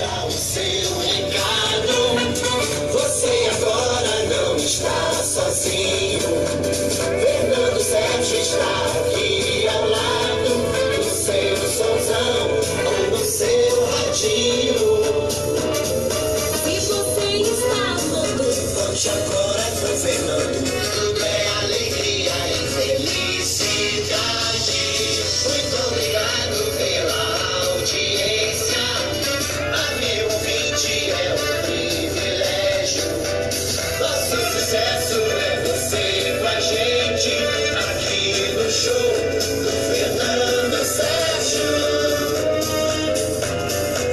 Dá o seu recado, você agora não está sozinho. Fernando Sérgio está aqui ao lado, no seu somzão ou no seu radinho. Se você está todo, conte agora com Fernando. Tudo é alegria e felicidade. Muito obrigado pela audiência. A meu ouvinte é um privilégio. Nosso sucesso é você com a gente aqui no show do Fernando Sérgio.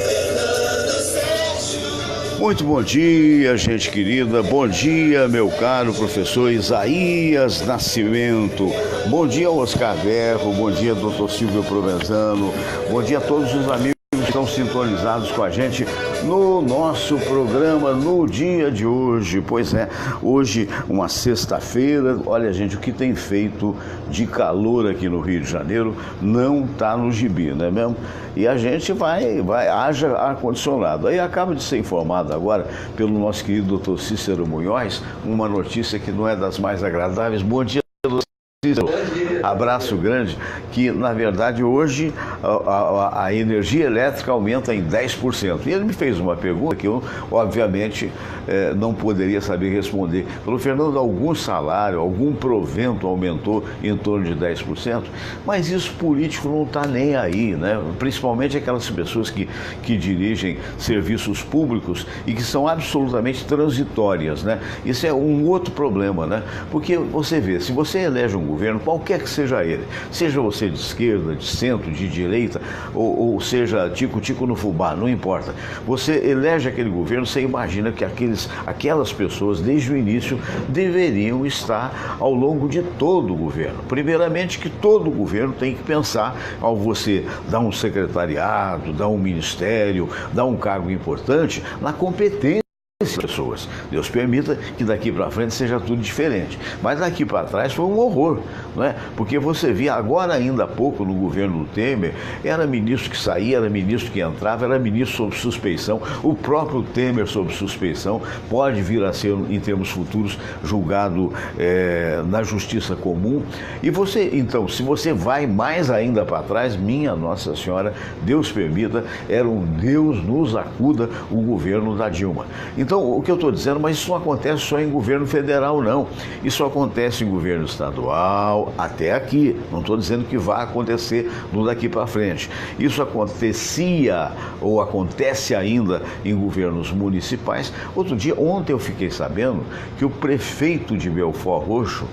Fernando Sérgio. Muito bom dia, gente querida. Bom dia, meu caro professor Isaías Nascimento. Bom dia, Oscar Berro. Bom dia, doutor Silvio Provenzano. Bom dia a todos os amigos que estão sintonizados com a gente no nosso programa no dia de hoje. Pois é, hoje uma sexta-feira. Olha, gente, o que tem feito de calor aqui no Rio de Janeiro não está no gibi, não é mesmo? E a gente haja ar-condicionado. Aí acaba de ser informado agora pelo nosso querido doutor Cícero Munhoz, uma notícia que não é das mais agradáveis. Bom dia, doutor Cícero. Abraço grande, que na verdade hoje a energia elétrica aumenta em 10%. E ele me fez uma pergunta que eu, obviamente, não poderia saber responder. Falou, Fernando, algum salário, algum provento aumentou em torno de 10%, mas isso político não está nem aí, né? Principalmente aquelas pessoas que dirigem serviços públicos e que são absolutamente transitórias, né? Isso é um outro problema, né? Porque você vê, se você elege um governo, qualquer que seja ele, seja você de esquerda, de centro, de direita, ou seja tico-tico no fubá, não importa. Você elege aquele governo, você imagina que aquelas pessoas, desde o início, deveriam estar ao longo de todo o governo. Primeiramente, que todo o governo tem que pensar, ao você dar um secretariado, dar um ministério, dar um cargo importante, na competência pessoas. Deus permita que daqui para frente seja tudo diferente. Mas daqui para trás foi um horror, não é? Porque você via agora ainda há pouco no governo do Temer, era ministro que saía, era ministro que entrava, era ministro sob suspeição, o próprio Temer sob suspeição, pode vir a ser, em termos futuros, julgado na justiça comum. E você, então, se você vai mais ainda para trás, minha Nossa Senhora, Deus permita, era um Deus nos acuda o governo da Dilma. Então, o que eu estou dizendo, mas isso não acontece só em governo federal, não. Isso acontece em governo estadual, até aqui. Não estou dizendo que vai acontecer no daqui para frente. Isso acontecia, ou acontece ainda, em governos municipais. Ontem eu fiquei sabendo que o prefeito de Belford Roxo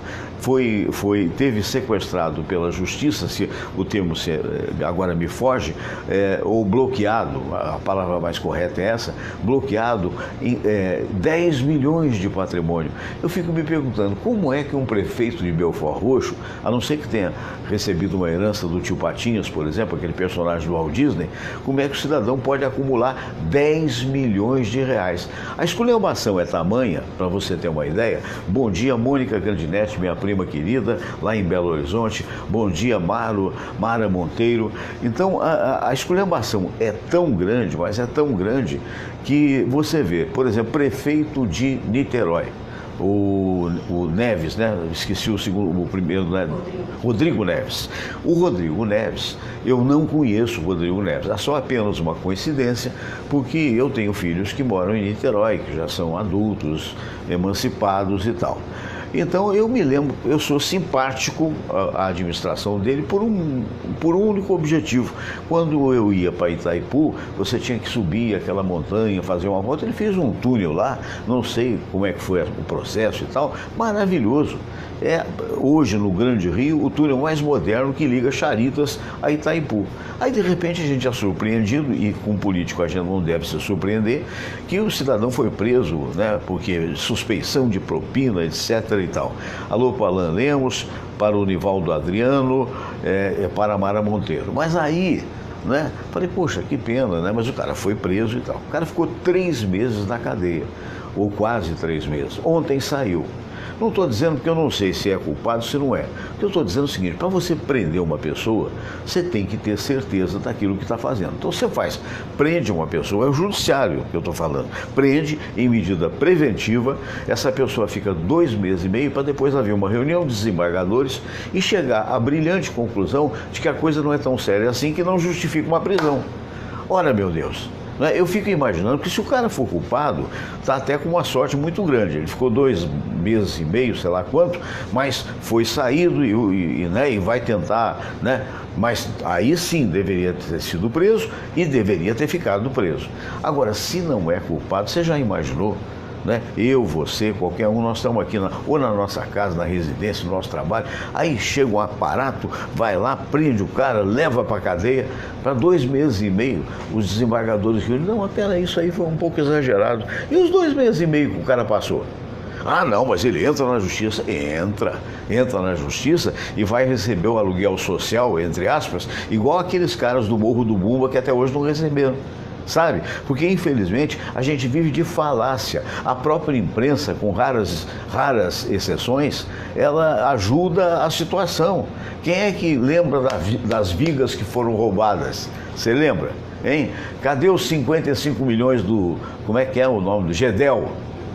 teve sequestrado pela justiça, se o termo agora me foge, ou bloqueado, a palavra mais correta é essa, bloqueado em 10 milhões de patrimônio. Eu fico me perguntando, como é que um prefeito de Belford Roxo, a não ser que tenha recebido uma herança do tio Patinhas, por exemplo, aquele personagem do Walt Disney, como é que o cidadão pode acumular 10 milhões de reais? A esculhambação é tamanha, para você ter uma ideia. Bom dia, Mônica Grandinetti, minha prima querida, lá em Belo Horizonte. Bom dia, Mara Monteiro. Então, a esculhambação é tão grande, mas é tão grande, que você vê, por exemplo, prefeito de Niterói, o Neves, né? Esqueci o primeiro, né? Rodrigo Neves. O Rodrigo Neves, eu não conheço o Rodrigo Neves, é só apenas uma coincidência, porque eu tenho filhos que moram em Niterói, que já são adultos, emancipados e tal. Então eu me lembro, eu sou simpático à administração dele por um único objetivo. Quando eu ia para Itaipu, você tinha que subir aquela montanha, fazer uma volta. Ele fez um túnel lá, não sei como é que foi o processo e tal, maravilhoso. Hoje no Grande Rio, o túnel mais moderno que liga Charitas a Itaipu. Aí de repente a gente é surpreendido, e com político a gente não deve se surpreender, que o cidadão foi preso, né, porque suspeição de propina, etc. e tal. Alô para Alain Lemos, para o Nivaldo Adriano, para a Mara Monteiro. Mas aí, né, falei, poxa, que pena, né, mas o cara foi preso e tal. O cara ficou 3 meses na cadeia, ou quase 3 meses. Ontem saiu. Não estou dizendo que eu não sei se é culpado, se não é. O que eu estou dizendo é o seguinte: para você prender uma pessoa, você tem que ter certeza daquilo que está fazendo. Então você prende uma pessoa, é o judiciário que eu estou falando, prende em medida preventiva, essa pessoa fica 2 meses e meio para depois haver uma reunião de desembargadores e chegar à brilhante conclusão de que a coisa não é tão séria assim, que não justifica uma prisão. Ora, meu Deus, eu fico imaginando que se o cara for culpado, está até com uma sorte muito grande. Ele ficou 2 meses e meio, sei lá quanto, mas foi saído e vai tentar, né? Mas aí sim deveria ter sido preso e deveria ter ficado preso. Agora, se não é culpado, você já imaginou? Né? Eu, você, qualquer um, nós estamos aqui ou na nossa casa, na residência, no nosso trabalho, aí chega um aparato, vai lá, prende o cara, leva para a cadeia, para 2 meses e meio, os desembargadores dizem: não, mas peraí, isso aí foi um pouco exagerado. E os 2 meses e meio que o cara passou? Ah, não, mas ele entra na justiça. Entra na justiça e vai receber o aluguel social, entre aspas, igual aqueles caras do Morro do Bumba que até hoje não receberam. Sabe? Porque, infelizmente, a gente vive de falácia. A própria imprensa, com raras exceções, ela ajuda a situação. Quem é que lembra das vigas que foram roubadas? Você lembra? Hein? Cadê os 55 milhões do... Como é que é o nome? Do Gedel?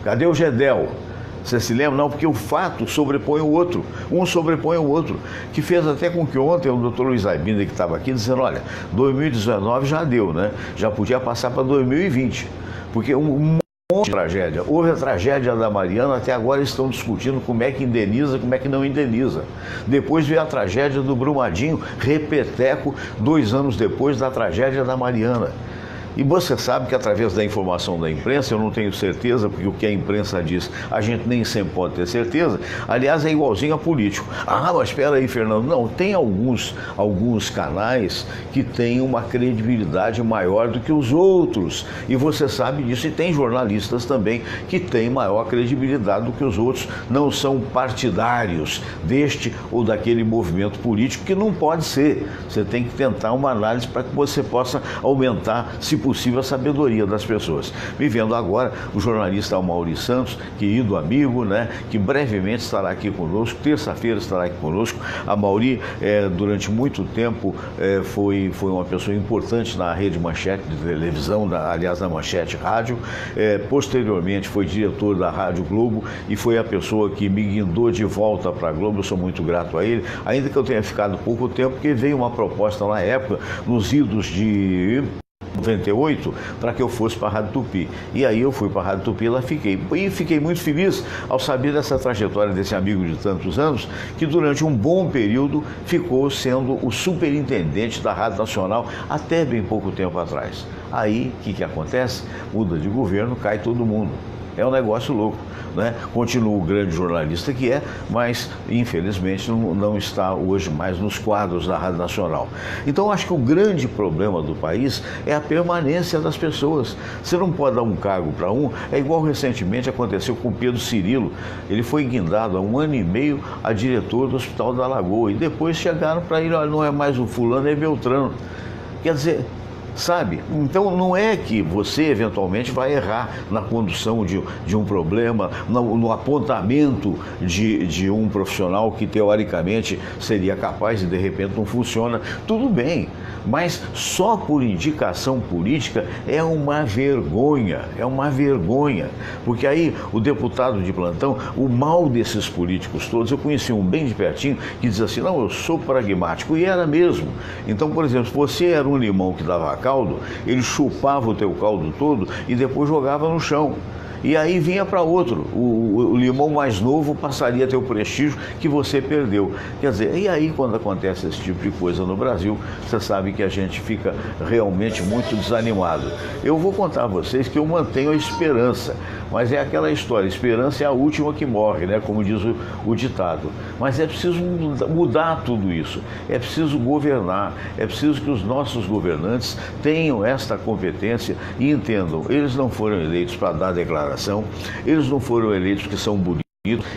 Cadê o Gedel? Você se lembra? Não, porque o fato sobrepõe o outro, um sobrepõe o outro, que fez até com que ontem o doutor Luiz Aibinda, que estava aqui, dizendo: olha, 2019 já deu, né? Já podia passar para 2020, porque um monte de tragédia. Houve a tragédia da Mariana, até agora estão discutindo como é que indeniza, como é que não indeniza. Depois veio a tragédia do Brumadinho, repeteco, 2 anos depois da tragédia da Mariana. E você sabe que através da informação da imprensa, eu não tenho certeza, porque o que a imprensa diz, a gente nem sempre pode ter certeza. Aliás, é igualzinho a político. Ah, mas espera aí, Fernando. Não, tem alguns canais que têm uma credibilidade maior do que os outros. E você sabe disso. E tem jornalistas também que têm maior credibilidade do que os outros. Não são partidários deste ou daquele movimento político, que não pode ser. Você tem que tentar uma análise para que você possa aumentar, se possível, a sabedoria das pessoas. Me vendo agora o jornalista Amaury Santos, querido amigo, né, que brevemente estará aqui conosco, terça-feira estará aqui conosco. Amaury, durante muito tempo, foi uma pessoa importante na Rede Manchete de televisão, aliás, na Manchete Rádio. Posteriormente foi diretor da Rádio Globo e foi a pessoa que me guindou de volta para a Globo. Eu sou muito grato a ele, ainda que eu tenha ficado pouco tempo, porque veio uma proposta na época, nos idos de 98, para que eu fosse para a Rádio Tupi. E aí eu fui para a Rádio Tupi e lá fiquei. E fiquei muito feliz ao saber dessa trajetória desse amigo de tantos anos, que durante um bom período ficou sendo o superintendente da Rádio Nacional até bem pouco tempo atrás. Aí, o que acontece? Muda de governo, cai todo mundo. É um negócio louco, né? Continua o grande jornalista que mas infelizmente não está hoje mais nos quadros da Rádio Nacional. Então acho que o grande problema do país é a permanência das pessoas. Você não pode dar um cargo para um, é igual recentemente aconteceu com Pedro Cirilo. Ele foi guindado há 1 ano e meio a diretor do Hospital da Lagoa e depois chegaram para ele: olha, não é mais o fulano, é Beltrano. Quer dizer, sabe? Então não é que você eventualmente vai errar na condução de um problema, no apontamento de um profissional que teoricamente seria capaz e de repente não funciona. Tudo bem, mas só por indicação política é uma vergonha, porque aí o deputado de plantão, o mal desses políticos todos, eu conheci um bem de pertinho que diz assim: não, eu sou pragmático, e era mesmo. Então, por exemplo, se você era um limão que dava caldo, ele chupava o teu caldo todo e depois jogava no chão. E aí vinha para outro, o limão mais novo passaria a ter o prestígio que você perdeu. Quer dizer, e aí quando acontece esse tipo de coisa no Brasil, você sabe que a gente fica realmente muito desanimado. Eu vou contar a vocês que eu mantenho a esperança, mas é aquela história: esperança é a última que morre, né? Como diz o ditado. Mas é preciso mudar tudo isso, é preciso governar, é preciso que os nossos governantes tenham esta competência e entendam: eles não foram eleitos para dar declaração, eles não foram eleitos porque são bonitos,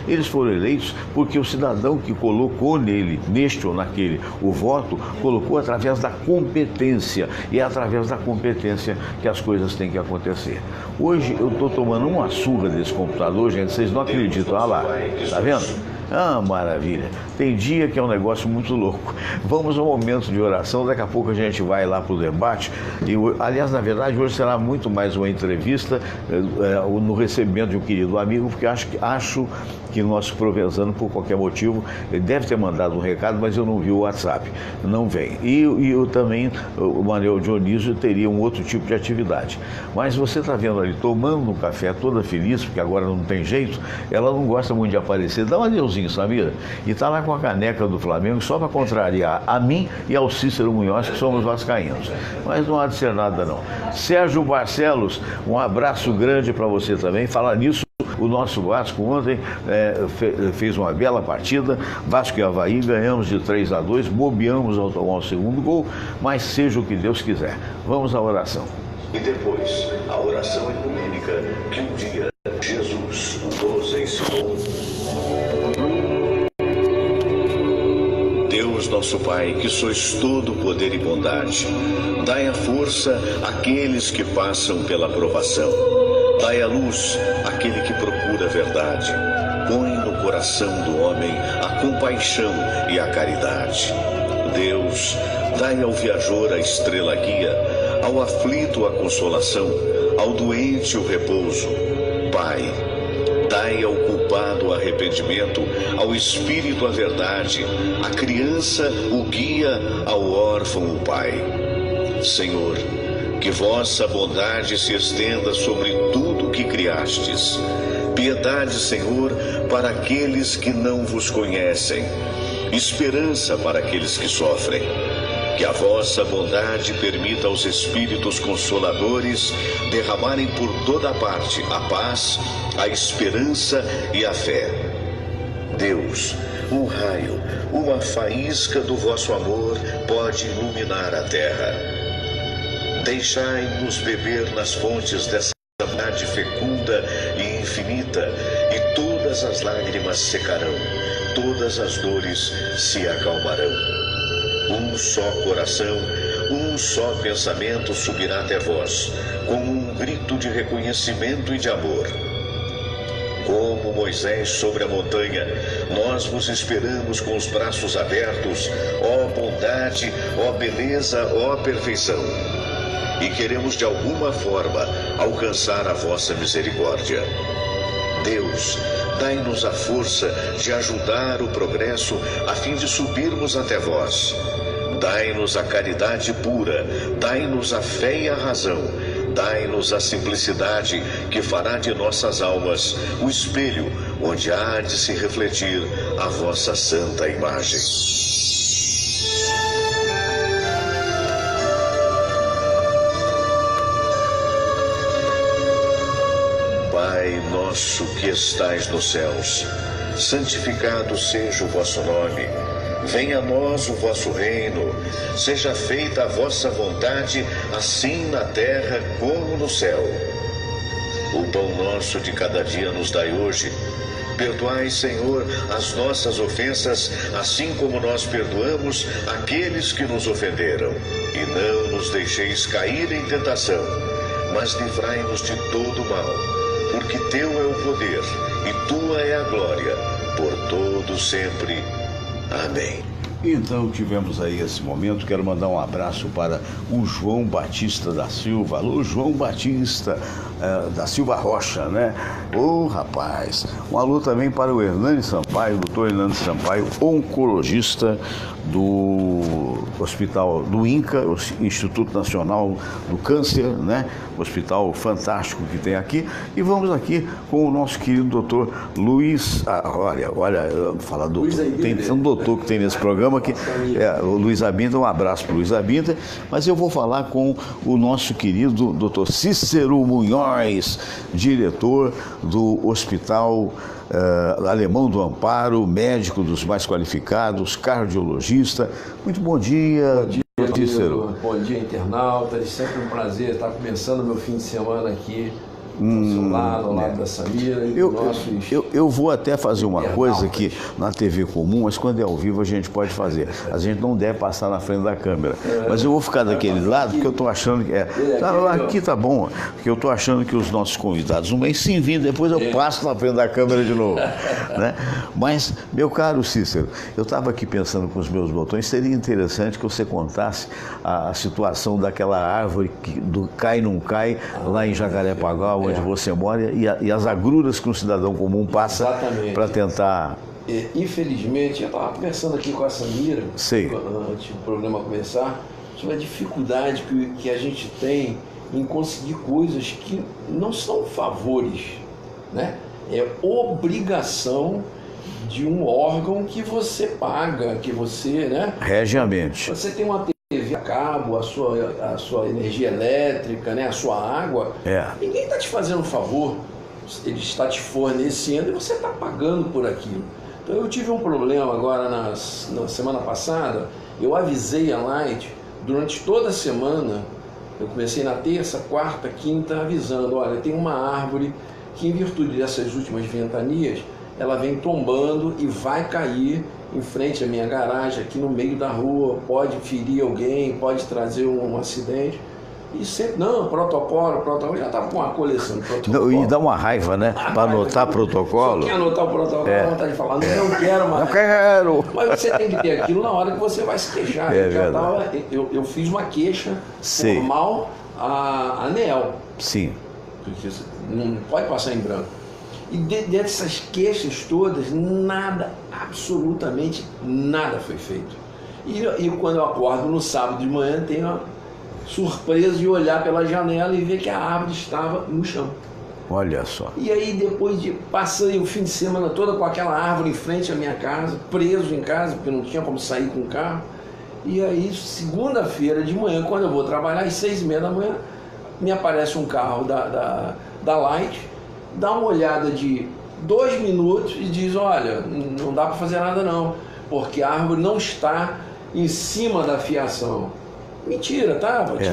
Eles foram eleitos porque o cidadão que colocou nele, neste ou naquele, o voto, colocou através da competência. E é através da competência que as coisas têm que acontecer. Hoje eu estou tomando uma surra desse computador, gente, vocês não acreditam. Olha lá, tá vendo? Ah, maravilha. Tem dia que é um negócio muito louco. Vamos ao momento de oração, daqui a pouco a gente vai lá para o debate. Aliás, na verdade, hoje será muito mais uma entrevista no recebimento de um querido amigo, porque acho que o nosso Provenzano, por qualquer motivo, ele deve ter mandado um recado, mas eu não vi o WhatsApp. Não vem. E eu também, o Manuel Dionísio, teria um outro tipo de atividade. Mas você está vendo ali, tomando um café, toda feliz, porque agora não tem jeito, ela não gosta muito de aparecer. Dá um adeuzinho, Samira. E está lá com a caneca do Flamengo, só para contrariar a mim e ao Cícero Munhoz, que somos vascaínos. Mas não há de ser nada, não. Sérgio Barcelos, um abraço grande para você também. Falar nisso, o nosso Vasco ontem fez uma bela partida. Vasco e Avaí, ganhamos de 3-2, bobeamos ao tomar o segundo gol, mas seja o que Deus quiser. Vamos à oração. E depois, a oração ecumênica que um dia Jesus nos ensinou. Deus nosso Pai, que sois todo poder e bondade, dai a força àqueles que passam pela provação. Dai a luz àquele que procura a verdade. Põe no coração do homem a compaixão e a caridade. Deus, dai ao viajor a estrela guia, ao aflito a consolação, ao doente o repouso. Pai, dai ao culpado o arrependimento, ao espírito a verdade, à criança o guia, ao órfão o pai. Senhor, que vossa bondade se estenda sobre tudo que criastes. Piedade, Senhor, para aqueles que não vos conhecem. Esperança para aqueles que sofrem. Que a vossa bondade permita aos Espíritos Consoladores derramarem por toda parte a paz, a esperança e a fé. Deus, um raio, uma faísca do vosso amor pode iluminar a terra. Deixai-nos beber nas fontes dessa bondade fecunda e infinita, e todas as lágrimas secarão, todas as dores se acalmarão. Um só coração, um só pensamento subirá até vós, como um grito de reconhecimento e de amor. Como Moisés sobre a montanha, nós vos esperamos com os braços abertos, ó bondade, ó beleza, ó perfeição. E queremos de alguma forma alcançar a vossa misericórdia. Deus, dai-nos a força de ajudar o progresso a fim de subirmos até vós. Dai-nos a caridade pura, dai-nos a fé e a razão, dai-nos a simplicidade que fará de nossas almas o espelho onde há de se refletir a vossa santa imagem. Pai nosso que estais nos céus, santificado seja o vosso nome. Venha a nós o vosso reino, seja feita a vossa vontade, assim na terra como no céu. O pão nosso de cada dia nos dai hoje. Perdoai, Senhor, as nossas ofensas, assim como nós perdoamos aqueles que nos ofenderam. E não nos deixeis cair em tentação, mas livrai-nos de todo mal. Porque teu é o poder, e tua é a glória, por todo sempre. Amém. Então tivemos aí esse momento. Quero mandar um abraço para o João Batista da Silva. Alô, João Batista da Silva Rocha, né? Ô, rapaz. Um alô também para o Hernani Sampaio, doutor Hernani Sampaio, oncologista do Hospital do INCA, o Instituto Nacional do Câncer, né? Hospital fantástico que tem aqui. E vamos aqui com o nosso querido doutor Luiz. Olha, falar doutor. Tem um doutor que tem nesse programa que o Luiz Abinda. Um abraço para o Luiz Abinda. Mas eu vou falar com o nosso querido doutor Cícero Munhoz, diretor do Hospital Alemão do Amparo, médico dos mais qualificados, cardiologista. Muito bom dia. Bom dia, Cícero. Bom dia, internauta. É sempre um prazer estar começando meu fim de semana aqui Lá ao lado da Samira e eu vou até fazer uma coisa que na TV comum, mas quando é ao vivo a gente pode fazer. A gente não deve passar na frente da câmera. Mas eu vou ficar daquele lado porque eu estou achando que aqui tá bom, porque eu estou achando que os nossos convidados não vêm sim vir, depois eu passo na frente da câmera de novo. Né? Mas, meu caro Cícero, eu estava aqui pensando com os meus botões, seria interessante que você contasse a situação daquela árvore do cai não cai lá em Jacarepaguá, onde você mora, e as agruras que um cidadão comum passa para tentar... Infelizmente, eu estava conversando aqui com a Samira, antes do programa começar, sobre a dificuldade que a gente tem em conseguir coisas que não são favores, né? É obrigação de um órgão que você paga, que você, né? Regiamente. Você tem uma TV a cabo, a sua energia elétrica, né? A sua água. Ninguém está te fazendo um favor, ele está te fornecendo e você está pagando por aquilo. Então eu tive um problema agora na semana passada, eu avisei a Light durante toda a semana, eu comecei na terça, quarta, quinta, avisando, olha, tem uma árvore que em virtude dessas últimas ventanias, ela vem tombando e vai cair em frente à minha garagem, aqui no meio da rua, pode ferir alguém, pode trazer um acidente. E sempre, protocolo, já estava com uma coleção de protocolo. E dá uma raiva, né? Para anotar protocolo. Você quer anotar o protocolo, vontade de falar, não quero mais. Não quero. Mas você tem que ter aquilo na hora que você vai se queixar. Eu fiz uma queixa formal à ANEEL. Sim. Porque você não pode passar em branco. E dessas queixas todas, absolutamente nada foi feito. E quando eu acordo no sábado de manhã, tenho a surpresa de olhar pela janela e ver que a árvore estava no chão. Olha só. E aí depois passei o fim de semana todo com aquela árvore em frente à minha casa, preso em casa, porque não tinha como sair com o carro. E aí, segunda-feira de manhã, quando eu vou trabalhar, às 6h30 da manhã, me aparece um carro da Light, dá uma olhada de 2 minutos e diz, olha, não dá para fazer nada não, porque a árvore não está em cima da fiação. Mentira, tava. Tinha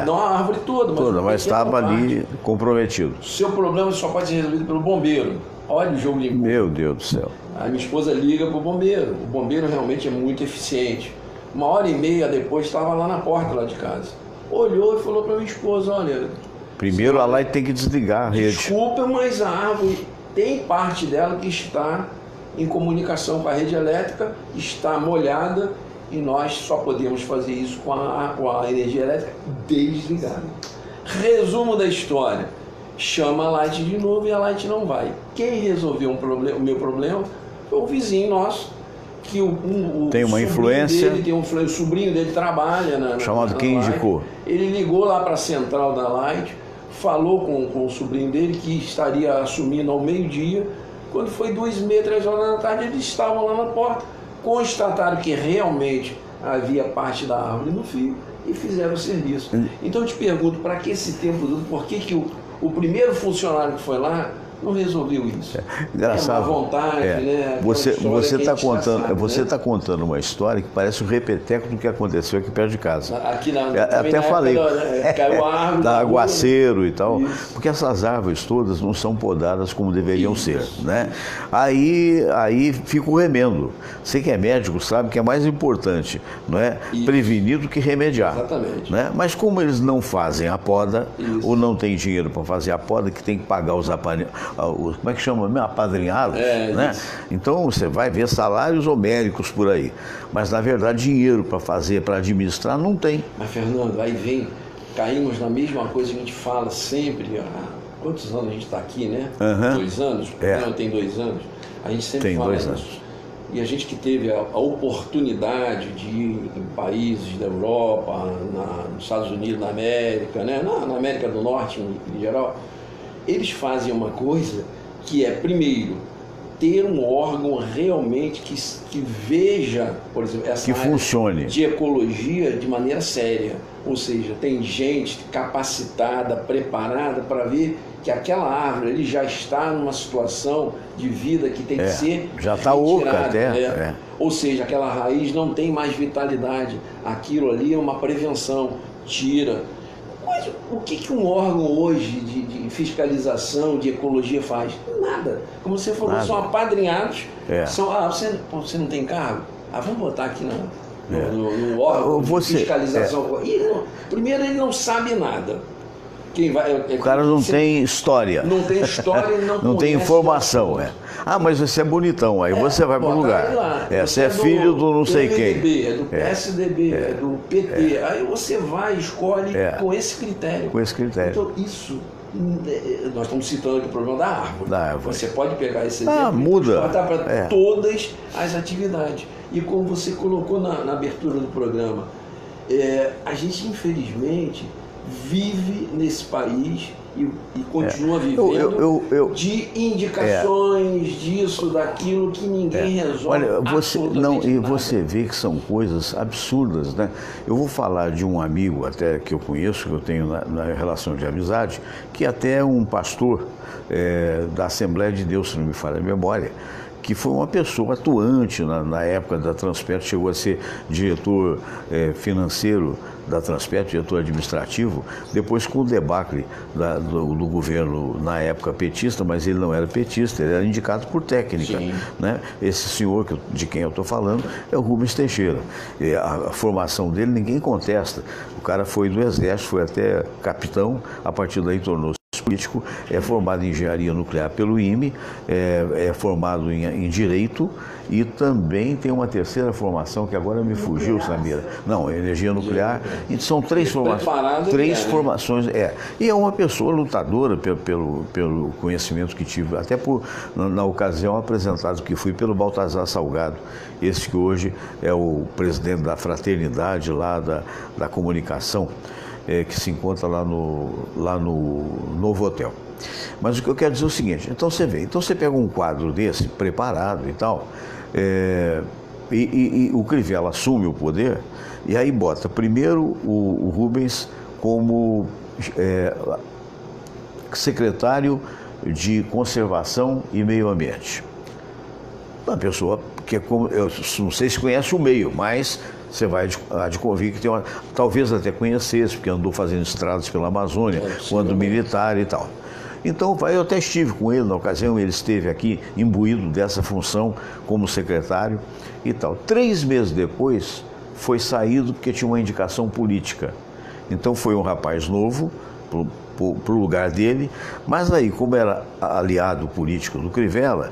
não a árvore toda, mas estava ali comprometido. Seu problema só pode ser resolvido pelo bombeiro. Olha o jogo de empurra. Meu Deus do céu. A minha esposa liga pro bombeiro. O bombeiro realmente é muito eficiente. 1h30 depois estava lá na porta lá de casa. Olhou e falou para minha esposa, olha... Primeiro a Light tem que desligar a rede. Desculpa, mas a árvore tem parte dela que está em comunicação com a rede elétrica, está molhada, e nós só podemos fazer isso com a energia elétrica desligada. Resumo da história, chama a Light de novo e a Light não vai. Quem resolveu o meu problema foi um vizinho nosso, que tem uma influência dele, o sobrinho dele trabalha chamado quem indicou. Ele ligou lá para a central da Light, falou com o sobrinho dele que estaria assumindo ao meio-dia. Quando foi 2h30, 3h da tarde, eles estavam lá na porta, constataram que realmente havia parte da árvore no fio e fizeram o serviço. Então eu te pergunto, para que esse tempo todo, por que o primeiro funcionário que foi lá não resolveu isso? Engraçado. É uma vontade, né? Você está contando uma história que parece um repeteco do que aconteceu aqui perto de casa. Aqui até falei. Caiu a árvore. Da aguaceiro e tal. Isso. Porque essas árvores todas não são podadas como deveriam ser, né? Aí fica o remendo. Você que é médico sabe que é mais importante, não é? Prevenir do que remediar. Exatamente. Né? Mas como eles não fazem a poda, ou não tem dinheiro para fazer a poda, que tem que pagar os como é que chama mesmo? Apadrinhado, né? Então você vai ver salários homéricos por aí, mas na verdade dinheiro para fazer, para administrar, não tem. Mas Fernando, aí caímos na mesma coisa que a gente fala sempre. Quantos anos a gente está aqui, né? 2 anos? Não, tem 2 anos. A gente sempre fala isso. 2 anos. E a gente que teve a oportunidade de ir em países da Europa, nos Estados Unidos, na América, né? Na América do Norte em geral, eles fazem uma coisa que é, primeiro, ter um órgão realmente que veja, por exemplo, essa área funcione de ecologia de maneira séria. Ou seja, tem gente capacitada, preparada para ver que aquela árvore ele já está numa situação de vida que tem que ser já está oca até. Ou seja, aquela raiz não tem mais vitalidade. Aquilo ali é uma prevenção. Tira. Mas o que um órgão hoje de fiscalização, de ecologia faz? Nada. Como você falou, são apadrinhados. Você não tem cargo? Vamos botar aqui no órgão de fiscalização. Primeiro, ele não sabe nada. O cara não tem história. Não tem história e não tem informação. Mas você é bonitão, aí você vai para o lugar. Você é filho do não sei quem. É do PSDB, é do PT. Aí você vai, escolhe com esse critério. Com esse critério. Então, isso, nós estamos citando aqui o problema da árvore. Você pode pegar esse exemplo muda. E exportar para todas as atividades. E como você colocou na abertura do programa, a gente, infelizmente, vive nesse país e continua vivendo de indicações disso, daquilo que ninguém resolve. Olha, você vê que são coisas absurdas, né? Eu vou falar de um amigo até que eu conheço, que eu tenho na relação de amizade, que até é um pastor da Assembleia de Deus, se não me falha a memória, que foi uma pessoa atuante na época da Transpetro, chegou a ser diretor financeiro da Transpetro, diretor administrativo, depois com o debacle do governo na época petista, mas ele não era petista, ele era indicado por técnica. Né? Esse senhor de quem eu estou falando é o Rubens Teixeira. A formação dele ninguém contesta. O cara foi do Exército, foi até capitão, a partir daí tornou-se político, é formado em engenharia nuclear pelo IME, é formado em direito e também tem uma terceira formação que agora me fugiu, Samira. Não, energia nuclear. E são três formações. E é uma pessoa lutadora pelo conhecimento que tive, até na ocasião apresentado que fui pelo Baltazar Salgado, esse que hoje é o presidente da fraternidade lá da comunicação, que se encontra lá no Novo Hotel. Mas o que eu quero dizer é o seguinte, então você pega um quadro desse, preparado e tal, e o Crivella assume o poder, e aí bota primeiro o Rubens como secretário de Conservação e Meio Ambiente. Uma pessoa que eu não sei se conhece o meio, mas você vai de convir que tem talvez até conhecesse, porque andou fazendo estradas pela Amazônia, quando militar e tal. Então, eu até estive com ele na ocasião, ele esteve aqui imbuído dessa função como secretário e tal. 3 meses depois, foi saído porque tinha uma indicação política. Então, foi um rapaz novo para o lugar dele, mas aí, como era aliado político do Crivella,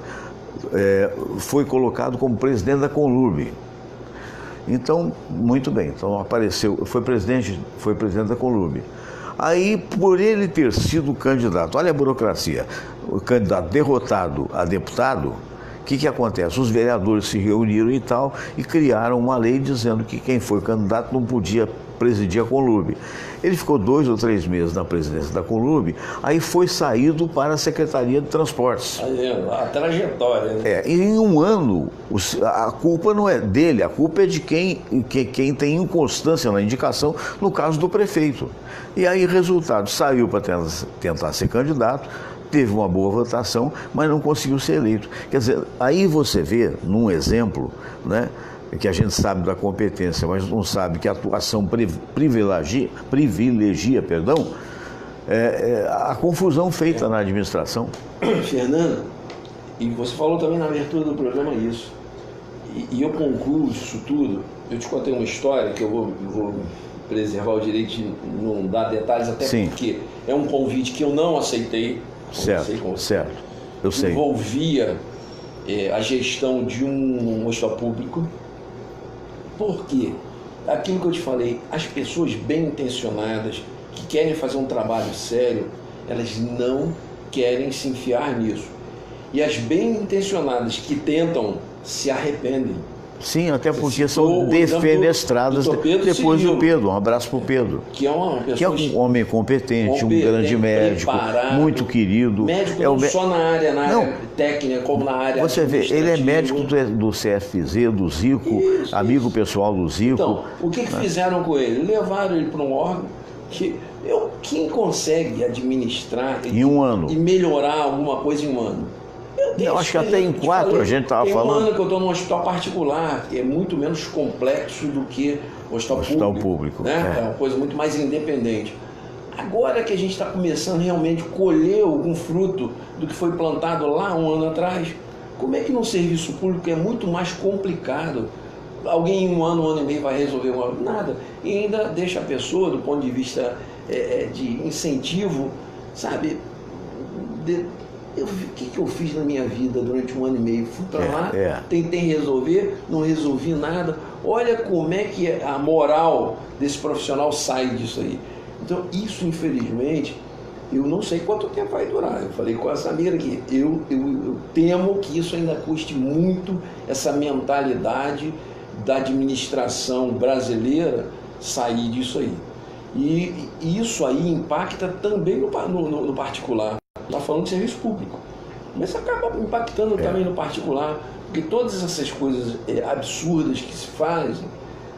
foi colocado como presidente da Conlurb. Então, muito bem, então apareceu, foi presidente da Conlurb. Aí, por ele ter sido candidato, olha a burocracia, o candidato derrotado a deputado, o que acontece? Os vereadores se reuniram e tal, e criaram uma lei dizendo que quem foi candidato não podia presidir a Conlurb. Ele ficou 2 ou 3 meses na presidência da Conlurb, aí foi saído para a Secretaria de Transportes. A trajetória, né? E em um ano, a culpa não é dele, a culpa é de quem tem inconstância na indicação, no caso do prefeito. E aí, resultado, saiu para tentar ser candidato, teve uma boa votação, mas não conseguiu ser eleito. Quer dizer, aí você vê, num exemplo, né, que a gente sabe da competência, mas não sabe que a atuação privilegia a confusão feita na administração. Fernando, e você falou também na abertura do programa isso, e eu concluo isso tudo. Eu te contei uma história que eu vou preservar o direito de não dar detalhes, até porque é um convite que eu não aceitei. Certo, eu sei. Envolvia a gestão de um hospital público. Por quê? Aquilo que eu te falei, as pessoas bem intencionadas, que querem fazer um trabalho sério, elas não querem se enfiar nisso. E as bem intencionadas que tentam, se arrependem. Sim, até porque são defenestradas depois do Pedro. Um abraço para o Pedro. Que é um homem competente, um grande médico, muito querido. Médico não só na área técnica, como na área Você vê, ele é médico do CFZ, do Zico, amigo pessoal do Zico. Então, o que fizeram com ele? Levaram ele para um órgão que quem consegue administrar em um ano e melhorar alguma coisa em um ano? Eu acho que até em 4 a gente estava falando. Tem um ano que eu estou num hospital particular, que é muito menos complexo do que o hospital público. Né? É uma coisa muito mais independente. Agora que a gente está começando realmente a colher algum fruto do que foi plantado lá um ano atrás, como é que num serviço público é muito mais complicado? Alguém em um ano e meio vai resolver nada, e ainda deixa a pessoa, do ponto de vista de incentivo, sabe? O que eu fiz na minha vida durante um ano e meio? Fui para lá, tentei resolver, não resolvi nada. Olha como é que a moral desse profissional sai disso aí. Então, isso, infelizmente, eu não sei quanto tempo vai durar. Eu falei com a Samira que eu temo que isso ainda custe muito, essa mentalidade da administração brasileira sair disso aí. E isso aí impacta também no particular. Está falando de serviço público, mas acaba impactando também no particular, porque todas essas coisas absurdas que se fazem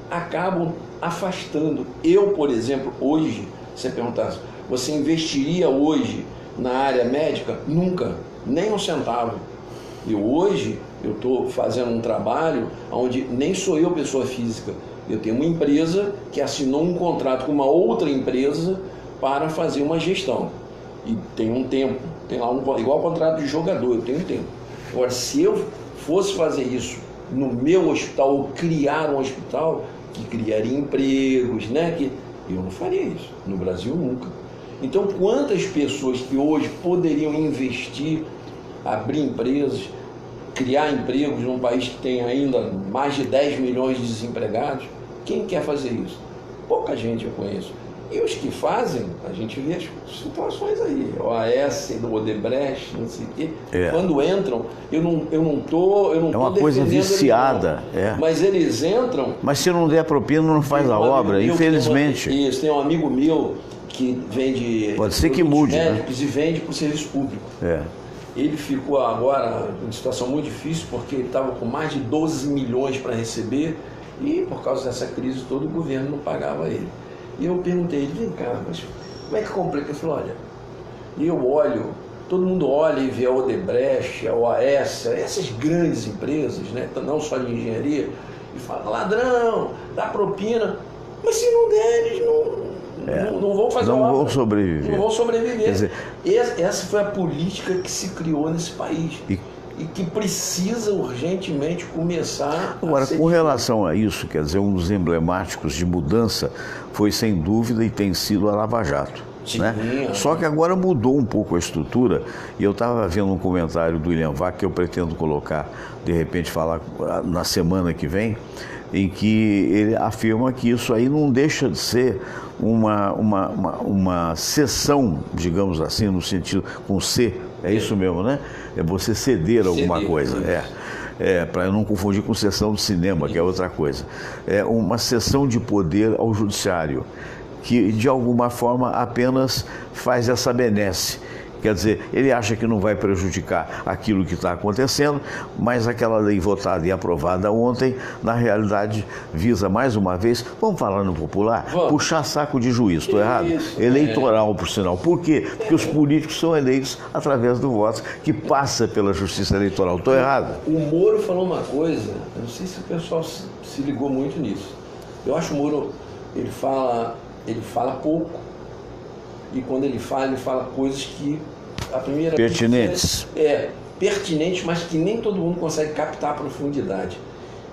acabam afastando. Eu, por exemplo, hoje, se você perguntasse, você investiria hoje na área médica? Nunca, nem um centavo. E hoje eu estou fazendo um trabalho onde nem sou eu pessoa física, eu tenho uma empresa que assinou um contrato com uma outra empresa para fazer uma gestão. E tem um tempo, tem lá igual contrato de jogador, eu tenho um tempo. Agora, se eu fosse fazer isso no meu hospital, ou criar um hospital que criaria empregos, né? Eu não faria isso. No Brasil, nunca. Então, quantas pessoas que hoje poderiam investir, abrir empresas, criar empregos num país que tem ainda mais de 10 milhões de desempregados, quem quer fazer isso? Pouca gente eu conheço. E os que fazem, a gente vê as situações aí, OAS, do Odebrecht, não sei o quê. Quando entram, eu não tô é uma coisa viciada. Eles, mas eles entram... Mas se não der propina, não faz a obra, infelizmente. Isso, tem um amigo meu que vende... Pode ser que mude, médicos, né? E vende para o serviço público. Ele ficou agora em situação muito difícil, porque ele estava com mais de 12 milhões para receber, e por causa dessa crise toda, o governo não pagava ele. E eu perguntei ele, vem cá, mas como é que complica? Ele falou, olha, eu olho, todo mundo olha e vê a Odebrecht, a OAS, essas grandes empresas, né, não só de engenharia, e fala, ladrão, dá propina, mas se não der, eles não vão fazer não obra. Vão sobreviver. Não vão sobreviver. Quer dizer, essa foi a política que se criou nesse país. E que precisa urgentemente começar agora, a ser... com relação a isso, quer dizer, um dos emblemáticos de mudança foi, sem dúvida, e tem sido a Lava Jato. Sim, né? Só que agora mudou um pouco a estrutura, e eu estava vendo um comentário do William Vac, que eu pretendo colocar, de repente, falar na semana que vem, em que ele afirma que isso aí não deixa de ser uma cessão, digamos assim, no sentido, com C, é isso mesmo, né? É você ceder alguma coisa, para eu não confundir com sessão de cinema, que é outra coisa. É uma cessão de poder ao judiciário, que de alguma forma apenas faz essa benesse. Quer dizer, ele acha que não vai prejudicar aquilo que está acontecendo, mas aquela lei votada e aprovada ontem, na realidade, visa mais uma vez, vamos falar no popular, puxar saco de juiz, estou errado? Eleitoral, por sinal. Por quê? Porque os políticos são eleitos através do voto que passa pela justiça eleitoral. Estou errado? O Moro falou uma coisa, eu não sei se o pessoal se ligou muito nisso. Eu acho o Moro, ele fala pouco. E quando ele fala coisas que a primeira... Pertinentes. Pertinentes, mas que nem todo mundo consegue captar a profundidade.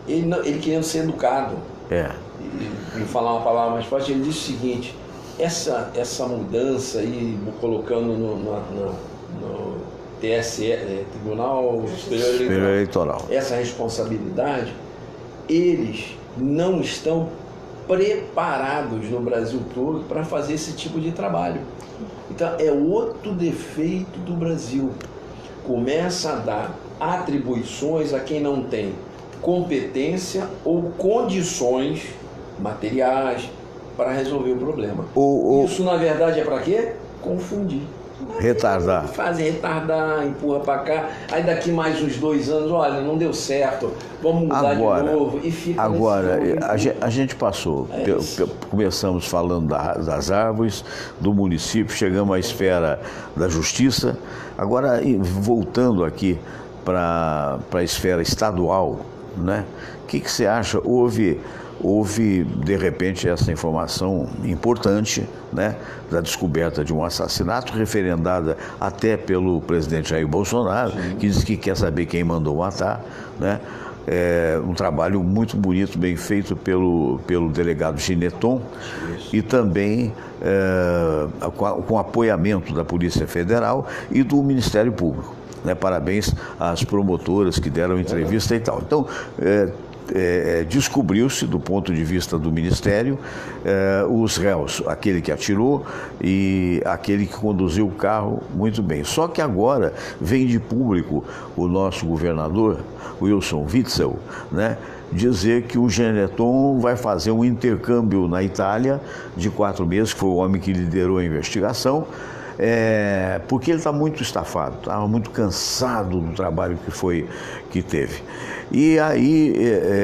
Ele querendo ser educado, e falar uma palavra mais forte, ele disse o seguinte, essa mudança aí, colocando no TSE, Tribunal Superior Eleitoral, essa responsabilidade, eles não estão preparados no Brasil todo para fazer esse tipo de trabalho. Então é outro defeito do Brasil. Começa a dar atribuições a quem não tem competência ou condições materiais para resolver o problema. Isso na verdade é para quê? Confundir. Retardar. Fazem retardar, empurra para cá, aí daqui mais uns 2 anos, olha, não deu certo, vamos mudar de novo, e fica... Agora, a gente passou, começamos falando das árvores, do município, chegamos à esfera da justiça, agora voltando aqui para a esfera estadual, né? O que você acha? Houve houve, de repente, essa informação importante, né, da descoberta de um assassinato, referendada até pelo presidente Jair Bolsonaro, que disse que quer saber quem mandou matar, né? Um trabalho muito bonito, bem feito pelo delegado Gineton e também com apoiamento da Polícia Federal e do Ministério Público, né? Parabéns às promotoras que deram entrevista e tal. Então, descobriu-se, do ponto de vista do Ministério, os réus, aquele que atirou e aquele que conduziu o carro, muito bem. Só que agora vem de público o nosso governador, Wilson Witzel, né, dizer que o Gineton vai fazer um intercâmbio na Itália de 4 meses, que foi o homem que liderou a investigação, porque ele está muito estafado, estava muito cansado do trabalho que teve. E aí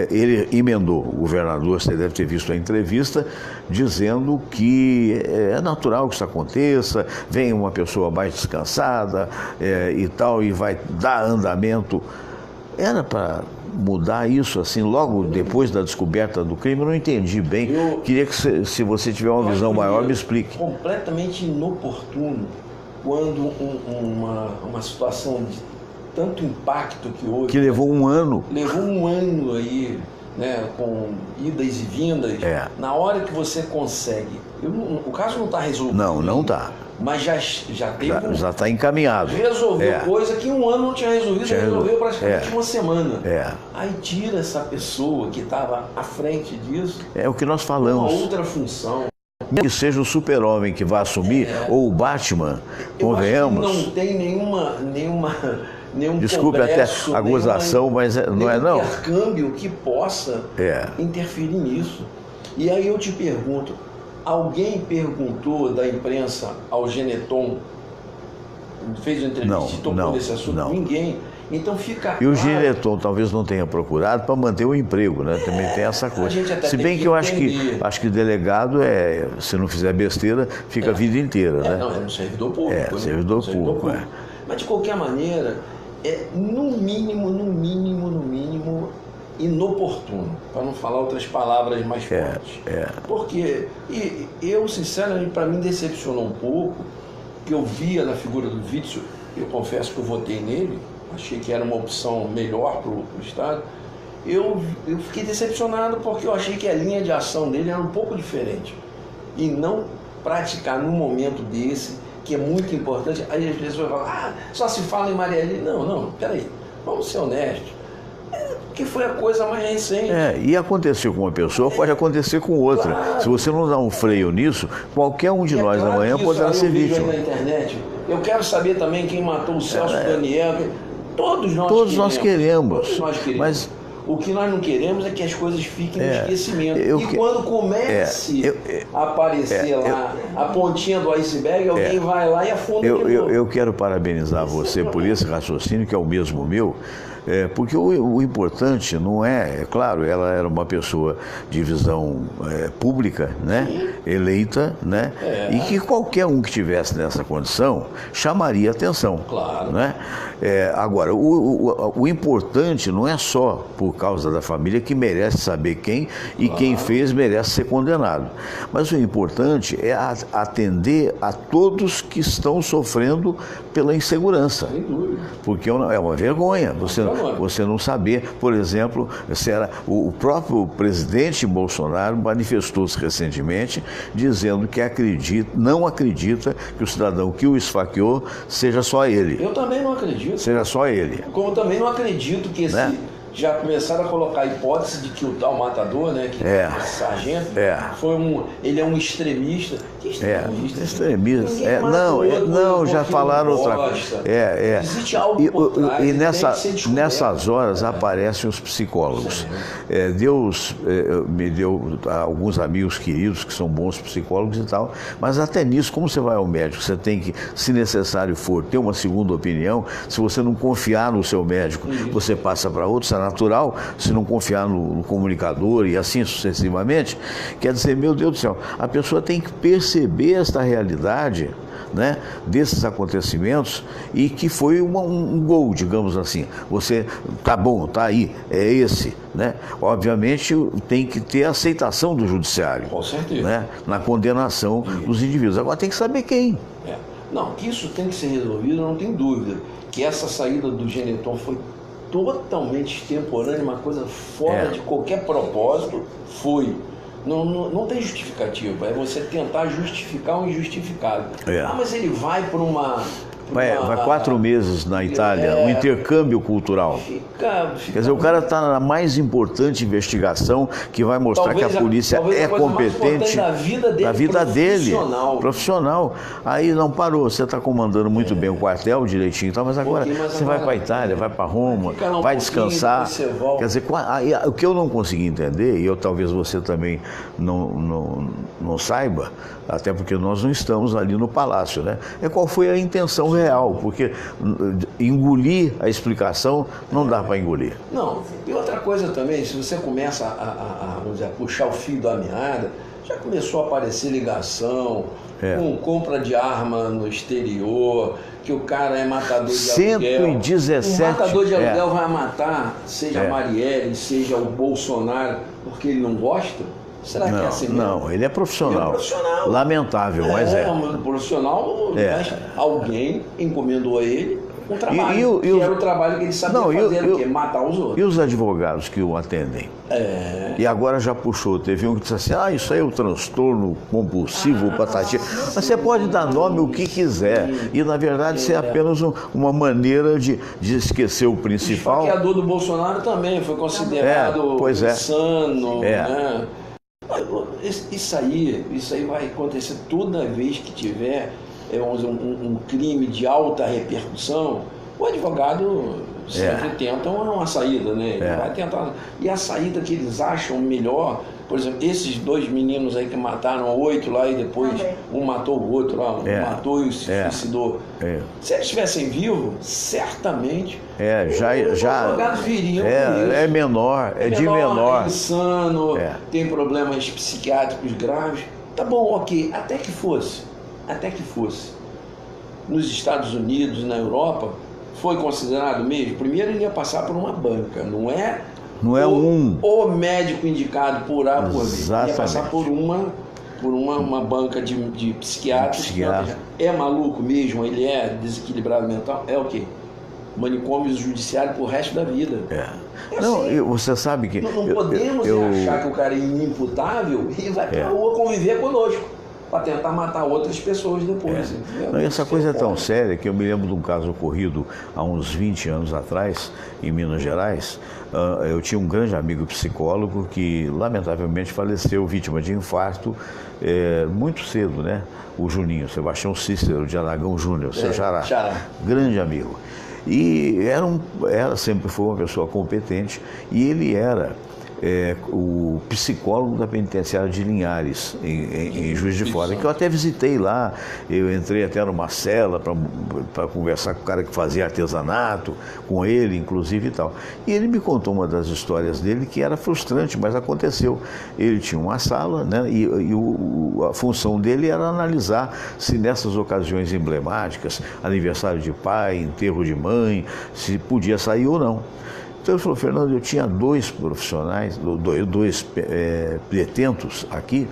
ele emendou, o governador, você deve ter visto a entrevista, dizendo que é natural que isso aconteça, vem uma pessoa mais descansada e tal, e vai dar andamento. Era para mudar isso assim logo depois da descoberta do crime? Eu não entendi bem. Queria que, se você tiver uma visão maior, me explique. Completamente inoportuno quando uma situação de tanto impacto que houve. Que levou um ano. Levou um ano aí, né, com idas e vindas. Na hora que você consegue. O caso não está resolvido. Não está. Mas já teve. Já está encaminhado. Resolveu coisa que um ano não tinha resolvido, já resolveu praticamente uma semana. Aí tira essa pessoa que estava à frente disso. É o que nós falamos. Uma outra função. Que seja o super-homem que vai assumir, ou o Batman, convenhamos. Não tem nenhum desculpe até a gozação, mas não é não. Intercâmbio que possa interferir nisso. E aí eu te pergunto, alguém perguntou da imprensa ao Gineton, fez uma entrevista e tocou nesse assunto? Não. Ninguém. Então fica E o Gineton talvez não tenha procurado para manter o emprego, né? Também tem essa coisa. Se bem que eu acho que delegado se não fizer besteira, fica a vida inteira, né? Não, é um servidor público. Servidor público. Mas de qualquer maneira, no mínimo, inoportuno, para não falar outras palavras mais fortes. Porque eu, sinceramente, para mim decepcionou um pouco, que eu via na figura do Witzel, eu confesso que eu votei nele, achei que era uma opção melhor para o Estado. Eu fiquei decepcionado porque eu achei que a linha de ação dele era um pouco diferente. E não praticar num momento desse, que é muito importante. Aí as pessoas falam, só se fala em Marielle. Não, peraí, vamos ser honestos. Que foi a coisa mais recente. E aconteceu com uma pessoa, pode acontecer com outra. Claro. Se você não dá um freio nisso, qualquer um de nós amanhã poderá ser vítima. Na internet, eu quero saber também quem matou o Celso Daniel. Todos nós queremos. Mas o que nós não queremos é que as coisas fiquem no esquecimento. Quando comece a aparecer lá a pontinha do iceberg, alguém vai lá e afunda de novo. Eu quero parabenizar você por esse raciocínio, que é o mesmo meu. Porque o importante não é claro, ela era uma pessoa de visão pública, né? Eleita, né? E que qualquer um que estivesse nessa condição chamaria atenção. Claro. Né? Agora, o importante não é só por causa da família que merece saber quem e quem fez merece ser condenado. Mas o importante é atender a todos que estão sofrendo pela insegurança. Sem dúvida. Porque é uma vergonha você não saber, por exemplo, se era o próprio presidente Bolsonaro manifestou-se recentemente dizendo que não acredita que o cidadão que o esfaqueou seja só ele. Eu também não acredito. Seja só ele. Como também não acredito que já começaram a colocar a hipótese de que o tal matador, né, que esse sargento, ele é um extremista. Que extremista? Extremista. Não, já falaram outra coisa. Existe algo por trás, e nessas horas aparecem os psicólogos. Deus me deu alguns amigos queridos que são bons psicólogos e tal, mas até nisso, como você vai ao médico, você tem que, se necessário for, ter uma segunda opinião. Se você não confiar no seu médico, você passa para outro. natural, se não confiar no comunicador e assim sucessivamente. Quer dizer, meu Deus do céu, a pessoa tem que perceber esta realidade, né, desses acontecimentos, e que foi um gol, digamos assim. Você, tá bom, tá aí, é esse, né? Obviamente tem que ter a aceitação do judiciário. Com certeza. Né, na condenação dos indivíduos. Agora tem que saber quem. Não, que isso tem que ser resolvido, não tem dúvida. Que essa saída do Geneton foi totalmente extemporânea, uma coisa fora de qualquer propósito, foi. Não tem justificativa, é você tentar justificar o injustificável. Ah, mas ele vai para uma... Vai 4 meses na Itália, um intercâmbio cultural. Quer dizer, o cara está na mais importante investigação que vai mostrar que a polícia é competente na vida dele, profissional. Aí não parou, você está comandando muito bem o quartel direitinho, mas agora você vai para a Itália, vai para Roma, vai descansar. Quer dizer, o que eu não consegui entender, e talvez você também não saiba, até porque nós não estamos ali no palácio, né? É qual foi a intenção real, porque engolir a explicação não dá para engolir. Não, e outra coisa também, se você começa vamos dizer, a puxar o fio da meada, já começou a aparecer ligação, com compra de arma no exterior, que o cara é matador de aluguel. 117. O matador de aluguel vai matar, seja a Marielle, seja o Bolsonaro, porque ele não gosta? Será que é assim mesmo? Não, ele é profissional. Ele é profissional. Lamentável, mas é. Um profissional, mas alguém encomendou a ele um trabalho, que era o trabalho que ele sabia fazer, o quê? Matar os outros. E os advogados que o atendem? E agora já puxou, teve um que disse assim, isso aí é o transtorno compulsivo, patatinha. Mas você pode dar nome o que quiser, e na verdade isso é apenas uma maneira de esquecer o principal. O esfaqueador do Bolsonaro também foi considerado insano, né? Isso aí vai acontecer toda vez que tiver um crime de alta repercussão. O advogado sempre tenta uma saída, né? Ele vai tentar. E a saída que eles acham melhor, por exemplo, esses 2 meninos aí que mataram 8 lá e depois um matou o outro lá, um matou e se suicidou. Se eles estivessem vivos, certamente os advogados viriam. É menor, é de menor. É insano, tem problemas psiquiátricos graves. Tá bom, ok, até que fosse. Nos Estados Unidos, na Europa, foi considerado mesmo. Primeiro ele ia passar por uma banca, não é o médico indicado por A por B. Ele ia passar por uma banca de psiquiatras. É maluco mesmo, ele é desequilibrado mental, é o quê? Manicômio judiciário pro resto da vida. Não, você sabe que... Não podemos achar que o cara é inimputável e vai pra rua conviver conosco para tentar matar outras pessoas depois. Não, essa coisa é tão séria que eu me lembro de um caso ocorrido há uns 20 anos atrás, em Minas Gerais. Eu tinha um grande amigo psicólogo que, lamentavelmente, faleceu vítima de infarto muito cedo, né? O Juninho, Sebastião Cícero de Aragão Júnior, seu Xará, grande amigo. E sempre foi uma pessoa competente, e ele era o psicólogo da penitenciária de Linhares, em Juiz de Fora, que eu até visitei lá. Eu entrei até numa cela para conversar com o cara que fazia artesanato, com ele inclusive e tal. E ele me contou uma das histórias dele que era frustrante, mas aconteceu. Ele tinha uma sala, né, e a função dele era analisar se nessas ocasiões emblemáticas, aniversário de pai, enterro de mãe, se podia sair ou não. Então ele falou, Fernando, eu tinha 2 profissionais, 2 detentos aqui,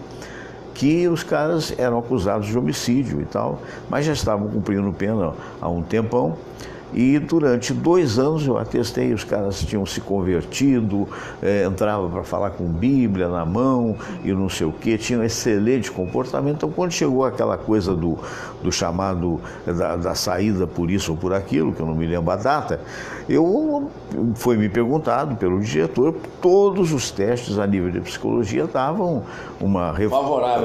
que os caras eram acusados de homicídio e tal, mas já estavam cumprindo pena há um tempão. E durante 2 anos eu atestei, os caras tinham se convertido, entravam para falar com Bíblia na mão e não sei o quê, tinham excelente comportamento. Então, quando chegou aquela coisa do chamado, da saída por isso ou por aquilo, que eu não me lembro a data, foi me perguntado pelo diretor, todos os testes a nível de psicologia estavam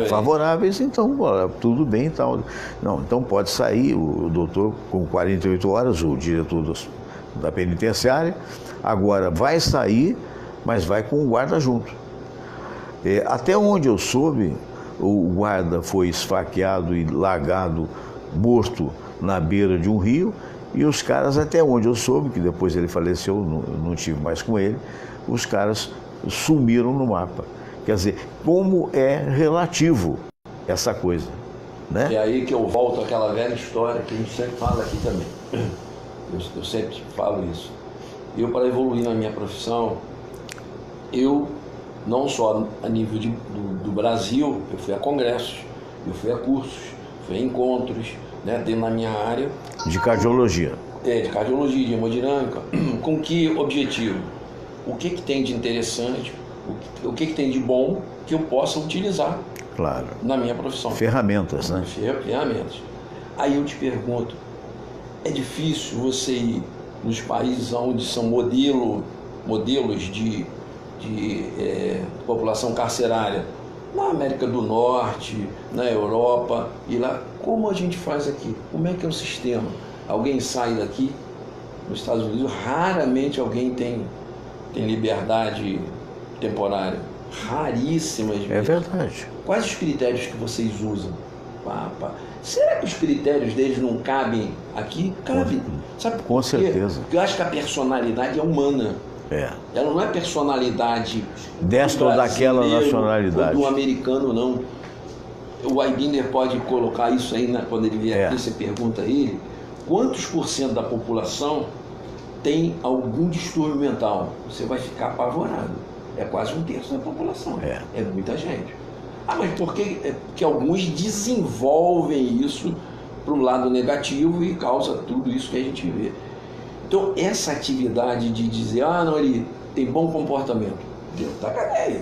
favoráveis, então tudo bem e tal. Não, então pode sair, o doutor com 48 horas, o diretor da penitenciária, agora vai sair, mas vai com o guarda junto. Até onde eu soube, o guarda foi esfaqueado e largado, morto, na beira de um rio, E os caras, até onde eu soube, que depois ele faleceu, não tive mais com ele, os caras sumiram no mapa. Quer dizer, como é relativo essa coisa, né? É aí que eu volto àquela velha história que a gente sempre fala aqui também. Eu sempre falo isso. Eu, para evoluir na minha profissão, eu, não só a nível do Brasil, eu fui a congressos, eu fui a cursos, fui a encontros, né, dentro da minha área. De cardiologia. De cardiologia, de hemodinâmica. Com que objetivo? O que tem de interessante, o que tem de bom que eu possa utilizar, claro, na minha profissão. Ferramentas, né? Ferramentas. Aí eu te pergunto, é difícil você ir nos países onde são modelos de população carcerária, na América do Norte, na Europa, e lá, como a gente faz aqui? Como é que é o sistema? Alguém sai daqui, nos Estados Unidos, raramente alguém tem liberdade temporária. Raríssimas vezes. É verdade. Quais os critérios que vocês usam? Será que os critérios deles não cabem aqui? Cabe. Sabe por quê? Com certeza. Porque eu acho que a personalidade é humana. Ela não é personalidade desta ou daquela nacionalidade. Ou do americano, não. O Aibinder pode colocar isso aí, quando ele vier aqui, você pergunta a ele, quantos % da população tem algum distúrbio mental? Você vai ficar apavorado. É quase 1/3 da população. É muita gente. Mas por que que alguns desenvolvem isso para o lado negativo e causa tudo isso que a gente vê? Então, essa atividade de dizer, não, ele tem bom comportamento, dentro da cadeia.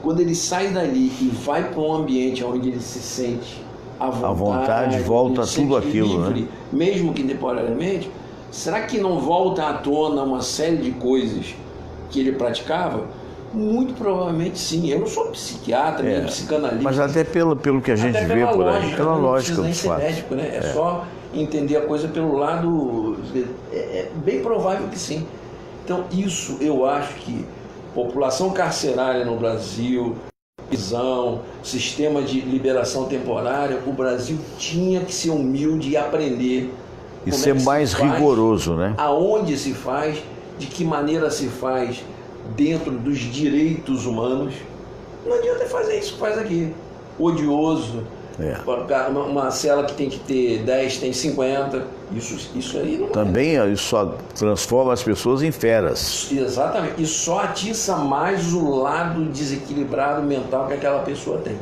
Quando ele sai dali e vai para um ambiente onde ele se sente à vontade volta tudo aquilo, livre, né? Mesmo que temporariamente, será que não volta à tona uma série de coisas que ele praticava? Muito provavelmente sim. Eu não sou psiquiatra, nem psicanalista. Mas até pelo que a gente vê por aí, pela lógica do fato. Médico, né? É só entender a coisa pelo lado... É bem provável que sim. Então, isso eu acho que população carcerária no Brasil, prisão, sistema de liberação temporária, o Brasil tinha que ser humilde e aprender. E ser mais rigoroso, né? Aonde se faz, de que maneira se faz, dentro dos direitos humanos. Não adianta fazer isso que faz aqui. Odioso. Uma cela que tem que ter 10, tem 50. Isso aí não também só transforma as pessoas em feras. Exatamente. E só atiça mais o lado desequilibrado mental que aquela pessoa tem.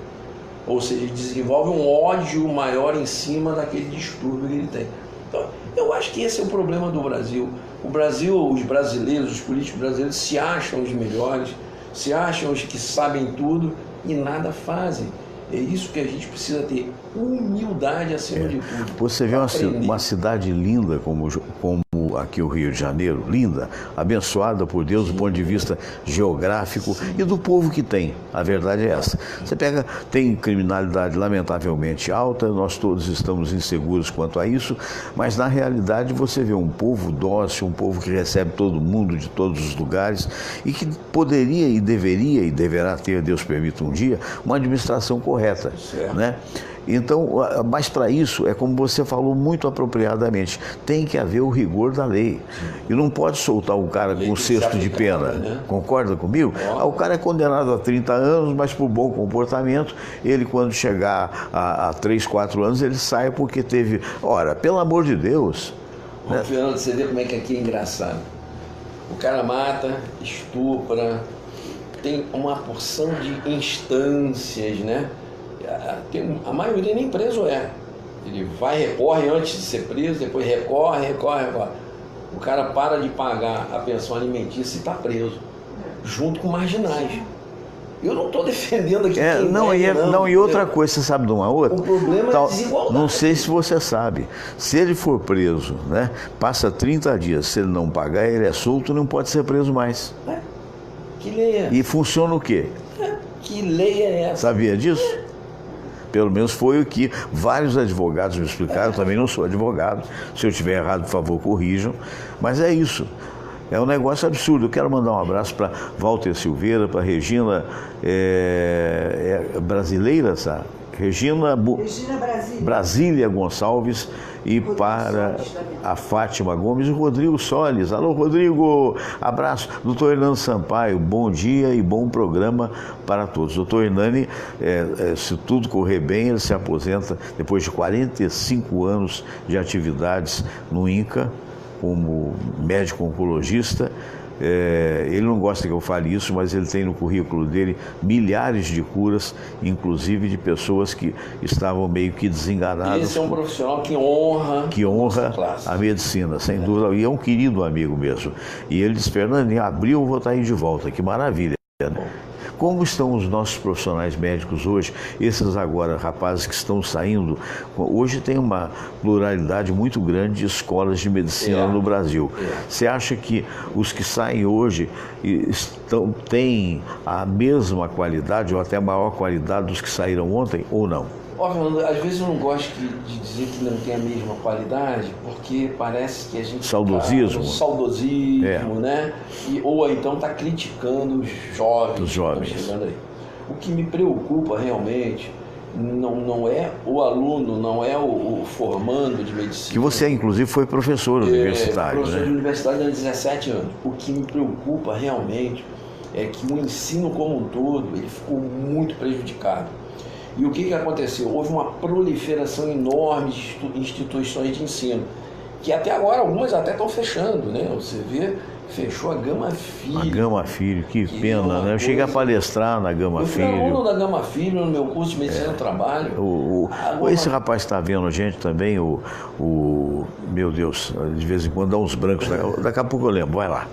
Ou seja, desenvolve um ódio maior em cima daquele distúrbio que ele tem. Então, eu acho que esse é o problema do Brasil. O Brasil, os brasileiros, os políticos brasileiros se acham os melhores, se acham os que sabem tudo e nada fazem. É isso que a gente precisa ter, humildade acima de tudo. Você vê uma cidade linda como aqui o Rio de Janeiro, linda, abençoada por Deus do ponto de vista geográfico e do povo que tem. A verdade é essa. Você pega, tem criminalidade lamentavelmente alta, nós todos estamos inseguros quanto a isso, mas na realidade você vê um povo dócil, um povo que recebe todo mundo de todos os lugares e que poderia e deveria e deverá ter, Deus permita um dia, uma administração correta, né? Então, mas para isso, é como você falou muito apropriadamente, tem que haver o rigor da lei. E não pode soltar o cara com um cesto de pena. Né? Concorda comigo? O cara é condenado a 30 anos, mas por bom comportamento, ele quando chegar a 3, 4 anos, ele sai porque teve... Ora, pelo amor de Deus... Né? Fernando, você vê como é que aqui é engraçado. O cara mata, estupra, tem uma porção de instâncias, né? A maioria nem preso é. Ele recorre antes de ser preso, depois recorre. O cara para de pagar a pensão alimentícia e está preso, junto com marginais. Eu não estou defendendo aqui e outra coisa, você sabe de uma outra? O problema é a desigualdade. Não sei se você sabe. Se ele for preso, né, passa 30 dias, se ele não pagar, ele é solto, não pode ser preso mais. Que lei é? E funciona o quê? Que lei é essa? Sabia disso? Pelo menos foi o que vários advogados me explicaram, eu também não sou advogado, se eu estiver errado, por favor, corrijam, mas é isso, é um negócio absurdo. Eu quero mandar um abraço para Walter Silveira, para Regina, brasileira, sabe? Regina Brasília Gonçalves e Rodrigo para Solis também. a Fátima Gomes e o Rodrigo Solis. Alô, Rodrigo, abraço. Doutor Hernani Sampaio, bom dia e bom programa para todos. Doutor Hernani, se tudo correr bem, ele se aposenta depois de 45 anos de atividades no INCA, como médico oncologista. Ele não gosta que eu fale isso, mas ele tem no currículo dele milhares de curas, inclusive de pessoas que estavam meio que desenganadas. Esse é um profissional que honra a medicina, sem dúvida, e é um querido amigo mesmo. E ele disse: Fernando, em abril eu vou estar aí de volta, que maravilha. Como estão os nossos profissionais médicos hoje, esses agora rapazes que estão saindo? Hoje tem uma pluralidade muito grande de escolas de medicina no Brasil. Você acha que os que saem hoje têm a mesma qualidade ou até maior qualidade dos que saíram ontem ou não? Ó, Fernando, às vezes eu não gosto de dizer que não tem a mesma qualidade, porque parece que a gente saudosismo, né? Ou então está criticando os jovens que estão chegando aí. O que me preocupa realmente não é o aluno, não é o formando de medicina. Que você, inclusive, foi professor universitário, professor né? de universidade há 17 anos. O que me preocupa realmente é que o ensino como um todo ele ficou muito prejudicado. E o que aconteceu? Houve uma proliferação enorme de instituições de ensino, que até agora algumas até estão fechando, né? Você vê, fechou a Gama Filho. A Gama Filho, que pena, né? Eu cheguei a palestrar na Gama Filho. Eu fui aluno da Gama Filho no meu curso de medicina do trabalho. Esse rapaz está vendo a gente também, meu Deus, de vez em quando dá uns brancos, daqui a pouco eu lembro, vai lá.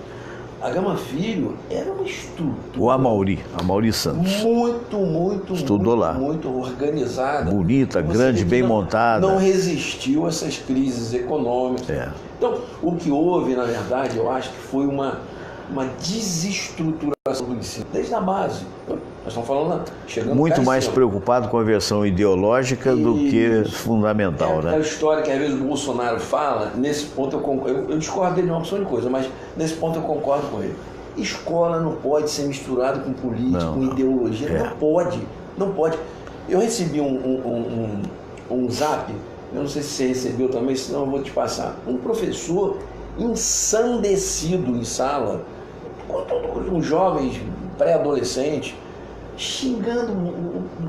A Gama Filho era uma estrutura. O Amauri Santos. Muito organizada. Bonita, grande, bem montada. Não resistiu a essas crises econômicas. Então, o que houve, na verdade, eu acho que foi uma desestruturação do ensino, desde a base. Nós estamos falando, chegando muito mais preocupado com a versão ideológica do que fundamental, né? A história que às vezes o Bolsonaro fala, nesse ponto eu discordo dele de uma opção de coisa, mas nesse ponto eu concordo com ele. Escola não pode ser misturada com política, com ideologia, não pode. Eu recebi um zap, eu não sei se você recebeu também, senão eu vou te passar. Um professor ensandecido em sala, com jovens pré-adolescentes, xingando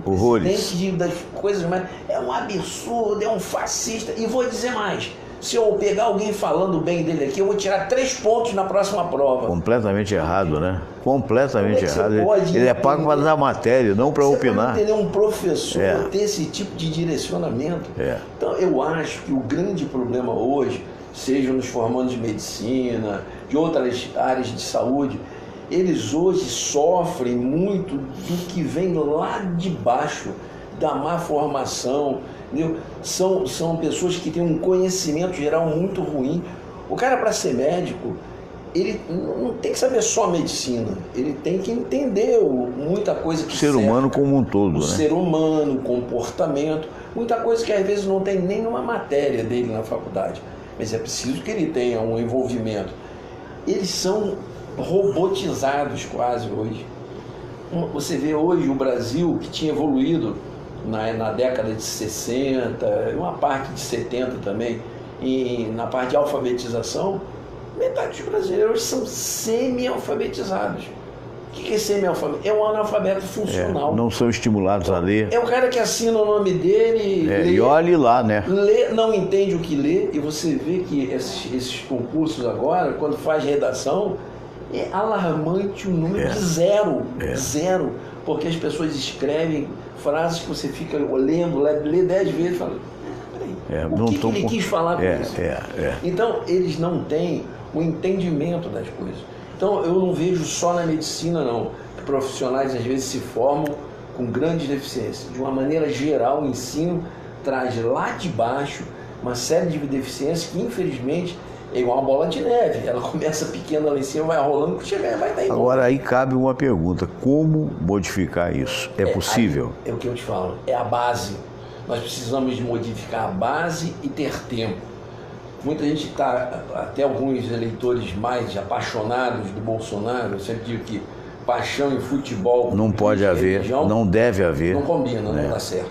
o presidente das coisas, mas é um absurdo, é um fascista. E vou dizer mais, se eu pegar alguém falando bem dele aqui, eu vou tirar 3 pontos na próxima prova. Completamente errado, né? Completamente errado. Ele é pago para dar matéria, não para opinar. Você pode entender um professor ter esse tipo de direcionamento. Então eu acho que o grande problema hoje, seja nos formandos de medicina, de outras áreas de saúde, eles hoje sofrem muito do que vem lá de baixo, da má formação, entendeu? São pessoas que têm um conhecimento geral muito ruim. O cara, para ser médico, ele não tem que saber só medicina, ele tem que entender muita coisa que o ser humano como um todo, né? O ser humano, o comportamento, muita coisa que às vezes não tem nenhuma matéria dele na faculdade, mas é preciso que ele tenha um envolvimento. Eles são robotizados quase hoje. Você vê hoje o Brasil, que tinha evoluído na década de 60, uma parte de 70 também, e na parte de alfabetização, metade dos brasileiros são semi-alfabetizados. O que é semi-alfabeto? É um analfabeto funcional. Não são estimulados a ler. É o cara que assina o nome dele, lê, e olhe lá, né? Lê, não entende o que lê, e você vê que esses concursos agora, quando faz redação, é alarmante o número de zero, porque as pessoas escrevem frases que você fica lendo, lê 10 vezes e fala, peraí, o que ele quis falar com isso? Então, eles não têm o entendimento das coisas. Então, eu não vejo só na medicina, não. Profissionais, às vezes, se formam com grandes deficiências. De uma maneira geral, o ensino traz lá de baixo uma série de deficiências que, infelizmente, é igual uma bola de neve. Ela começa pequena lá em cima, vai rolando, quando chegar vai dar igual. Agora, aí cabe uma pergunta. Como modificar isso? É possível? É o que eu te falo. É a base. Nós precisamos de modificar a base e ter tempo. Muita gente está, até alguns eleitores mais apaixonados do Bolsonaro, eu sempre digo que paixão em futebol... Não pode haver, religião, não deve haver. Não combina, não dá certo.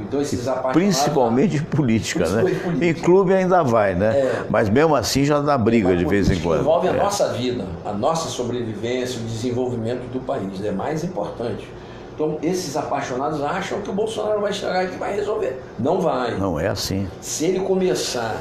Então, esses apaixonados... Principalmente em política, né? Em clube ainda vai, né? Mas mesmo assim já dá briga de vez em quando. Envolve a nossa vida, a nossa sobrevivência, o desenvolvimento do país. É mais importante. Então, esses apaixonados acham que o Bolsonaro vai chegar e que vai resolver. Não vai. Não é assim. Se ele começar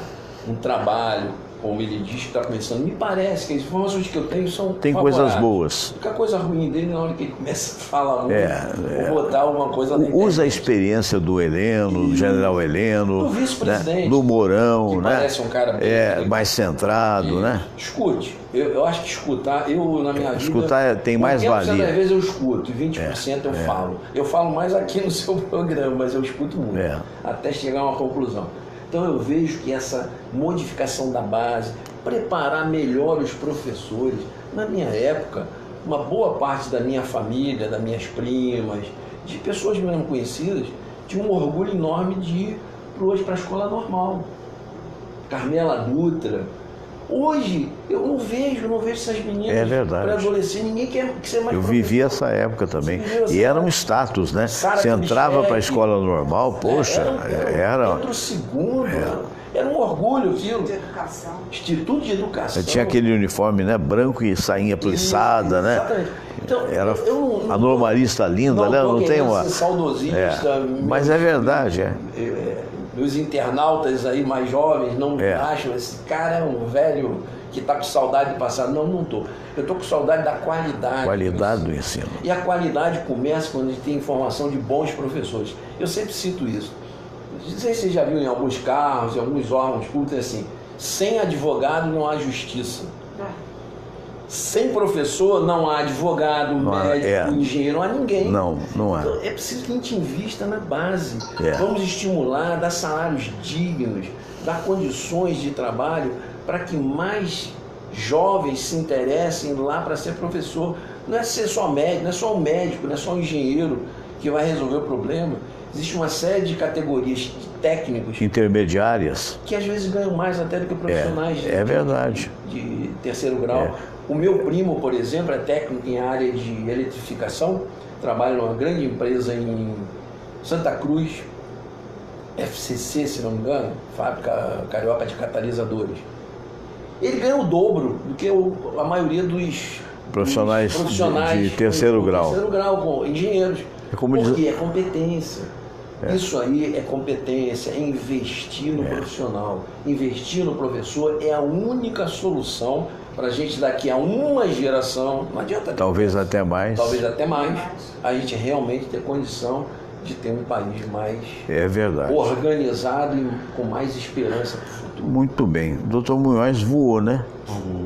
um trabalho, como ele diz que está começando, me parece que as informações que eu tenho são Tem coisas boas. A coisa ruim dele, na hora que ele começa a falar muito, vou botar alguma coisa na internet. Usa a experiência do Heleno, do general Heleno, do vice-presidente, né? Do Mourão, que né? Parece um cara bem mais centrado, né? Escute, eu acho que escutar, eu na minha vida... Escutar tem mais valia. 80% das vezes eu escuto, e 20% eu falo. Eu falo mais aqui no seu programa, mas eu escuto muito, até chegar a uma conclusão. Então eu vejo que essa modificação da base, preparar melhor os professores. Na minha época, uma boa parte da minha família, das minhas primas, de pessoas mesmo conhecidas, tinha um orgulho enorme de ir hoje para a escola normal. Carmela Dutra. Hoje eu não vejo essas meninas pré-adolescentes, ninguém quer ser mais Eu professor. vivi essa época também. E era um status, né? Você entrava para a escola normal, poxa, era... Outro segundo, era um orgulho aquilo. De educação. Instituto de Educação. Tinha aquele uniforme, né? Branco e sainha plissada, né? Exatamente. Então, era a normalista linda, né? Não tem uma... saudosista. Mas é verdade, Os internautas aí mais jovens não acham esse cara é um velho que está com saudade de passar. Não, não estou. Eu estou com saudade da qualidade. Qualidade do ensino. E a qualidade começa quando a gente tem informação de bons professores. Eu sempre cito isso. Não sei se você já viu em alguns carros, em alguns órgãos públicos, assim, sem advogado não há justiça. Sem professor não há advogado, médico, engenheiro, não há ninguém. Não há. Então, é preciso que a gente invista na base. Vamos estimular, dar salários dignos, dar condições de trabalho para que mais jovens se interessem lá para ser professor. Não é ser só médico, não é só um médico, não é só um engenheiro que vai resolver o problema. Existe uma série de categorias de técnicos intermediárias que às vezes ganham mais até do que profissionais de terceiro grau. O meu primo, por exemplo, é técnico em área de eletrificação, trabalha numa grande empresa em Santa Cruz, FCC, se não me engano, Fábrica Carioca de Catalisadores. Ele ganha o dobro do que a maioria dos profissionais de terceiro grau. Terceiro grau, com engenheiros. Porque é competência. Isso aí é competência, é investir no profissional. Investir no professor é a única solução para a gente daqui a uma geração, não adianta... Talvez até mais, a gente realmente ter condição de ter um país mais organizado e com mais esperança para o futuro. Muito bem. O doutor Munhoz voou, né?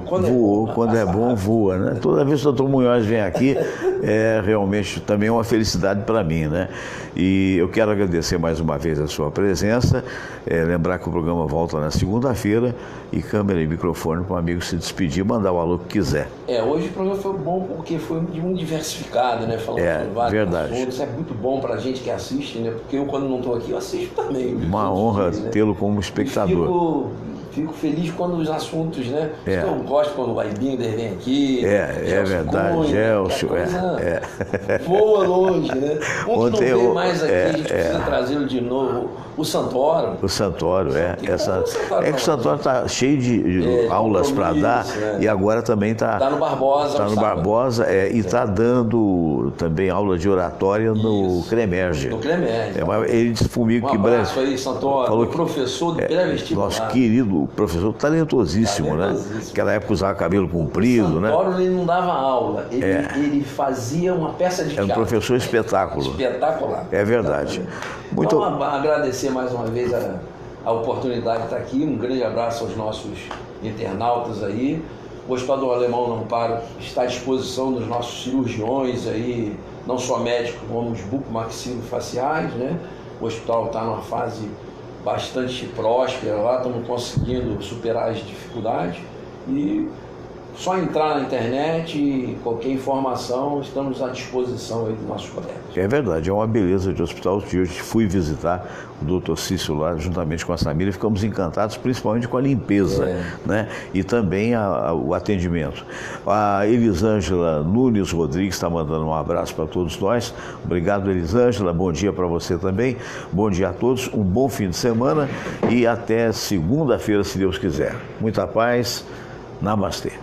Quando é bom, voa, né? Toda vez que o doutor Munhoz vem aqui, é realmente também uma felicidade para mim, né? E eu quero agradecer mais uma vez a sua presença, lembrar que o programa volta na segunda-feira e câmera e microfone para o amigo se despedir, mandar o alô que quiser. Hoje o programa foi bom porque foi muito diversificado, né? Falando sobre vários assuntos. É muito bom para a gente que assiste, né? Porque eu, quando não estou aqui, eu assisto também. Uma honra tê-lo como espectador. Fico feliz quando os assuntos, né? Eu gosto quando o Waibinger vem aqui. É verdade, Gelson. Voa longe, né? Um que não vem mais aqui, a gente precisa trazê-lo de novo. O Santoro. O Santoro, que o Santoro está cheio de aulas para dar e agora também está no Barbosa. Está no Barbosa e está dando também aula de oratória no CREMERGE. No CREMERGE. Ele disse comigo que... Um abraço aí, Santoro. Falou que professor de pré-vestibular. Nosso querido professor talentosíssimo, né? Naquela época usava cabelo comprido, né? O Santoro, ele não dava aula, ele fazia uma peça de teatro. Era um professor espetáculo. Espetacular. É verdade. Então, agradecer mais uma vez a oportunidade de estar aqui. Um grande abraço aos nossos internautas aí. O Hospital do Alemão Não Paro está à disposição dos nossos cirurgiões aí, não só médicos, como os bucomaxilofaciais, né? O hospital está numa fase bastante próspera lá, estamos conseguindo superar as dificuldades e Só entrar na internet e qualquer informação, estamos à disposição aí dos nossos colegas. É verdade, é uma beleza de hospital. Eu fui visitar o Dr. Cício lá, juntamente com a Samira, e ficamos encantados, principalmente com a limpeza, né? E também o atendimento. A Elisângela Nunes Rodrigues está mandando um abraço para todos nós. Obrigado, Elisângela. Bom dia para você também. Bom dia a todos, um bom fim de semana e até segunda-feira, se Deus quiser. Muita paz. Namastê.